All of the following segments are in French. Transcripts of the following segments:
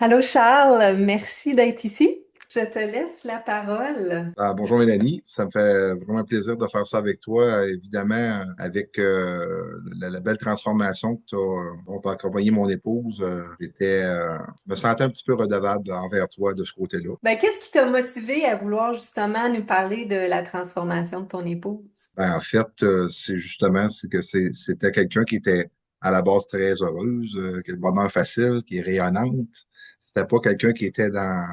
Allô Charles, merci d'être ici. Je te laisse la parole. Bonjour Mélanie, ça me fait vraiment plaisir de faire ça avec toi, évidemment, avec la belle transformation dont t'as accompagné mon épouse. Je me sentais un petit peu redevable envers toi de ce côté-là. Qu'est-ce qui t'a motivé à vouloir justement nous parler de la transformation de ton épouse? En fait, c'était quelqu'un qui était à la base très heureuse, qui a le bonheur facile, qui est rayonnante. C'était pas quelqu'un qui était dans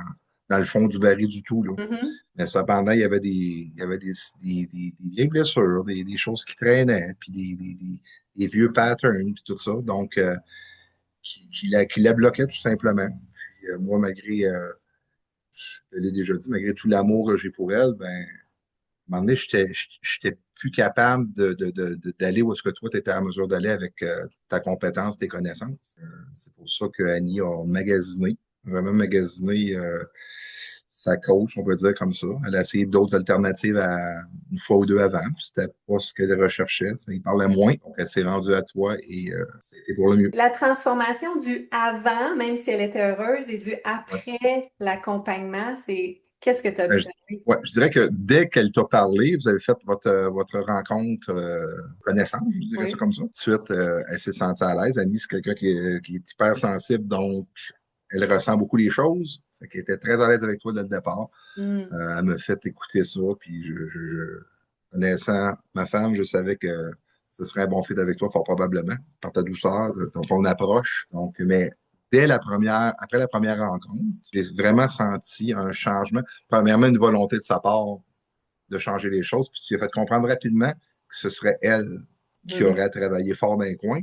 le fond du baril du tout, là. Mhm. Mais cependant, il y avait des vieilles blessures, des choses qui traînaient, puis des vieux patterns, puis tout ça. Donc, qui la bloquait tout simplement. Puis, moi, je te l'ai déjà dit, malgré tout l'amour que j'ai pour elle, ben, à un moment donné, j'étais plus capable d'aller où est-ce que toi, tu étais en mesure d'aller avec ta compétence, tes connaissances. C'est pour ça que Annie a magasiné, vraiment magasiné sa coach, on peut dire comme ça. Elle a essayé d'autres alternatives une fois ou deux avant, puis c'était pas ce qu'elle recherchait. Ça, il parlait moins, donc elle s'est rendue à toi et c'était pour le mieux. La transformation du avant, même si elle était heureuse, et du Ouais. après l'accompagnement, c'est qu'est-ce que tu as Ben, je, observé? ouais, je dirais que dès qu'elle t'a parlé, vous avez fait votre rencontre connaissance, je dirais ça Oui. comme ça. Ensuite, elle s'est sentie à l'aise. Annie, c'est quelqu'un qui est hyper sensible, donc elle ressent beaucoup les choses. Fait qu'elle était très à l'aise avec toi dès le départ. Hmm. Elle me fait écouter ça, puis connaissant ma femme, je savais que ce serait un bon fit avec toi, fort probablement, par ta douceur, ton approche. Donc, mais après la première rencontre, j'ai vraiment senti un changement. Premièrement, une volonté de sa part de changer les choses, puis tu lui as fait comprendre rapidement que ce serait elle qui Mhm. aurait à travailler fort dans les coins.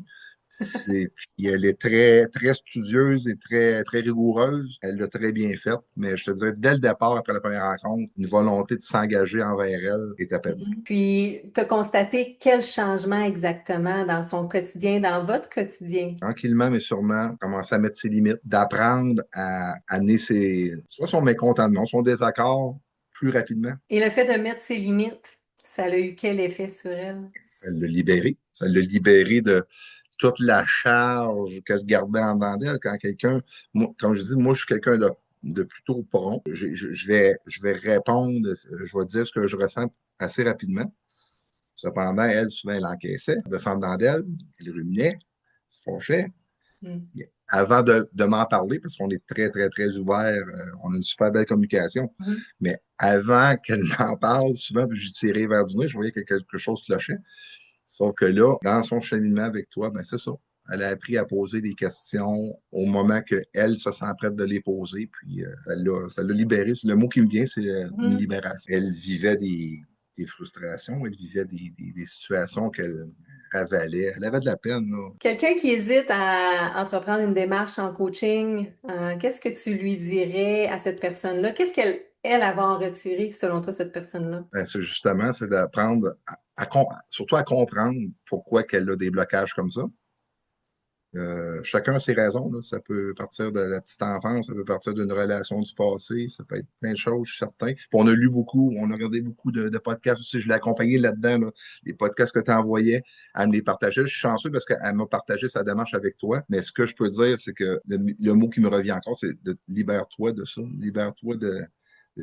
Puis elle est très, très studieuse et très, très rigoureuse. Elle l'a très bien faite, mais je te dirais, dès le départ, après la première rencontre, une volonté de s'engager envers elle est apparue. Mhm. Puis, tu as constaté quel changement exactement dans son quotidien, dans votre quotidien? Tranquillement, mais sûrement, commencer à mettre ses limites, d'apprendre à amener soit son mécontentement, son désaccord plus rapidement. Et le fait de mettre ses limites, ça a eu quel effet sur elle? Ça l'a libéré. Ça l'a libéré de toute la charge qu'elle gardait en dedans d'elle. Quand comme je dis, moi, je suis quelqu'un de plutôt prompt. Je vais répondre, je vais dire ce que je ressens assez rapidement. Cependant, elle, souvent, elle encaissait, elle descendait dedans d'elle, elle ruminait, se fâchait. Hmm. Avant de m'en parler, parce qu'on est très, très, très ouvert, on a une super belle communication, Mhm. mais avant qu'elle m'en parle, souvent, puis je tirais vers du nez, je voyais que quelque chose clochait. Sauf que là, dans son cheminement avec toi, ben c'est ça. Elle a appris à poser des questions au moment qu'elle se sent prête de les poser, puis ça l'a libéré. Le mot qui me vient, c'est une Mhm. libération. Elle vivait des frustrations, elle vivait des situations qu'elle ravalait. Elle avait de la peine, là. Quelqu'un qui hésite à entreprendre une démarche en coaching, qu'est-ce que tu lui dirais à cette personne-là? Qu'est-ce elle va en retirer selon toi, cette personne-là? Ben, c'est d'apprendre surtout à comprendre pourquoi qu'elle a des blocages comme ça. Chacun a ses raisons, là. Ça peut partir de la petite enfance, ça peut partir d'une relation du passé, ça peut être plein de choses, je suis certain. Puis on a lu beaucoup, on a regardé beaucoup de podcasts aussi. Je l'ai accompagné là-dedans, là. Les podcasts que tu envoyais, elle me les partageait. Je suis chanceux parce qu'elle m'a partagé sa démarche avec toi. Mais ce que je peux dire, c'est que le mot qui me revient encore, c'est de libère-toi de ça. Libère-toi de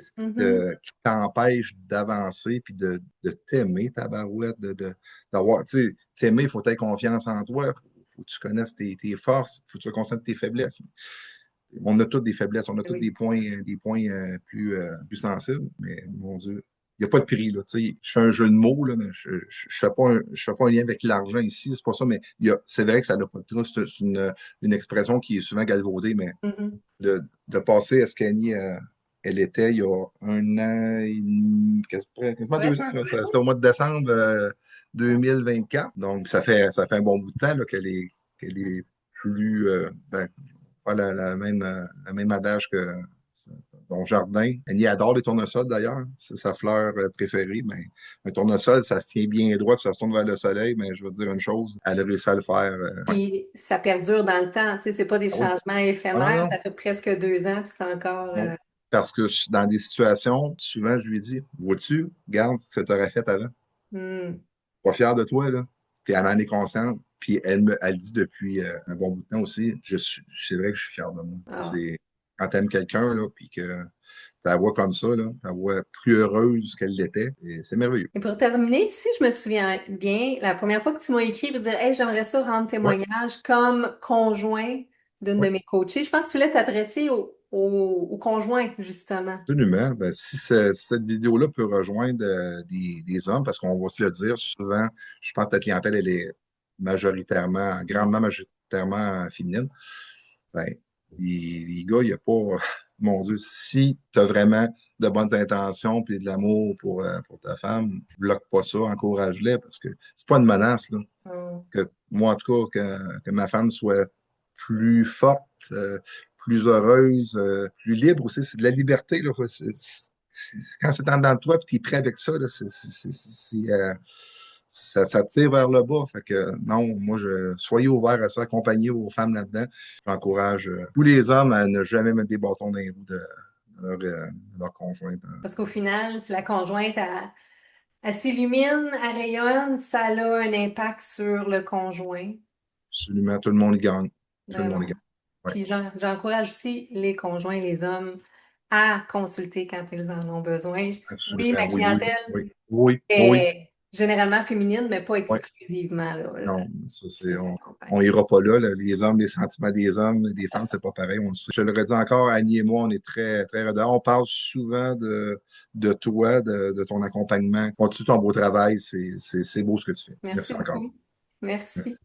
ce Mhm. qui t'empêche d'avancer puis de t'aimer, ta barouette, d'avoir, tu sais, t'aimer, il faut avoir confiance en toi, faut que tu connaisses tes forces, faut que tu sois conscient de tes faiblesses. On a toutes des faiblesses, on a tous Oui. des points plus sensibles, mais mon Dieu, il n'y a pas de prix, là. Tu sais, je fais un jeu de mots, là, mais je fais pas un lien avec l'argent ici, c'est pas ça, mais c'est vrai que ça n'a pas de prix. C'est une expression qui est souvent galvaudée, mais Mhm. de passer à ce qu'Annie, elle était il y a un an et demi, quasiment Ouais, 2 ans, là. C'était au mois de décembre 2024. Donc, ça fait un bon bout de temps là, qu'elle est plus faire la même adage que ton jardin. Annie adore les tournesols d'ailleurs. C'est sa fleur préférée. Mais un tournesol, ça se tient bien droit puis ça se tourne vers le soleil. Mais je veux dire une chose, elle a réussi à le faire. Ouais. puis ça perdure dans le temps, tu sais, c'est pas des Ah oui. changements Ah non, éphémères, non. ça fait presque 2 ans, puis c'est encore... Non. Parce que dans des situations, souvent, je lui dis, vois-tu, garde ce que tu aurais fait avant. hmm. Pas fier de toi, là. Puis elle en est consciente. Puis elle dit depuis un bon bout de temps aussi, c'est vrai que je suis fier de moi. Ah. quand tu aimes quelqu'un, là, puis que tu la vois comme ça, là, tu la vois plus heureuse qu'elle l'était, et c'est merveilleux. Et pour terminer, si je me souviens bien, la première fois que tu m'as écrit pour dire, Hey, j'aimerais ça rendre Oui, témoignage comme conjoint d'une oui, de mes coachées, je pense que tu voulais t'adresser au conjoint, justement. absolument. Ben, si cette vidéo-là peut rejoindre des hommes, parce qu'on va se le dire, souvent, je pense que ta clientèle, elle est majoritairement, grandement majoritairement féminine. Ben, les gars, il n'y a pas, mon Dieu, si tu as vraiment de bonnes intentions et de l'amour pour ta femme, bloque pas ça, encourage-les parce que c'est pas une menace, là. Hum. Que moi, en tout cas, que ma femme soit plus forte, plus heureuse, plus libre aussi. C'est de la liberté, là. Quand c'est en dedans de toi et tu es prêt avec ça, là, ça tire vers le bas. Fait que non, moi, soyez ouverts à ça, accompagnez vos femmes là-dedans. J'encourage tous les hommes à ne jamais mettre des bâtons dans les roues de leur conjointe, hein. Parce qu'au final, si la conjointe, elle s'illumine, elle rayonne, ça a un impact sur le conjoint. Absolument, tout le monde y gagne. Tout le monde y Vraiment. gagne. Ouais, Puis j'encourage aussi les conjoints, les hommes, à consulter quand ils en ont besoin. Oui, absolument. ma Oui, oui, oui. clientèle Oui, oui, est généralement féminine, mais pas oui. exclusivement, là. Non, ça, Je les accompagne. on ira pas là, là. Les hommes, les sentiments des hommes, des femmes, c'est pas pareil. On le sait. Je le redis encore, Annie et moi, on est très, très redonnants. On parle souvent de toi, de ton accompagnement. Continue ton beau travail. C'est beau ce que tu fais. Merci Merci encore. beaucoup. Merci. Merci.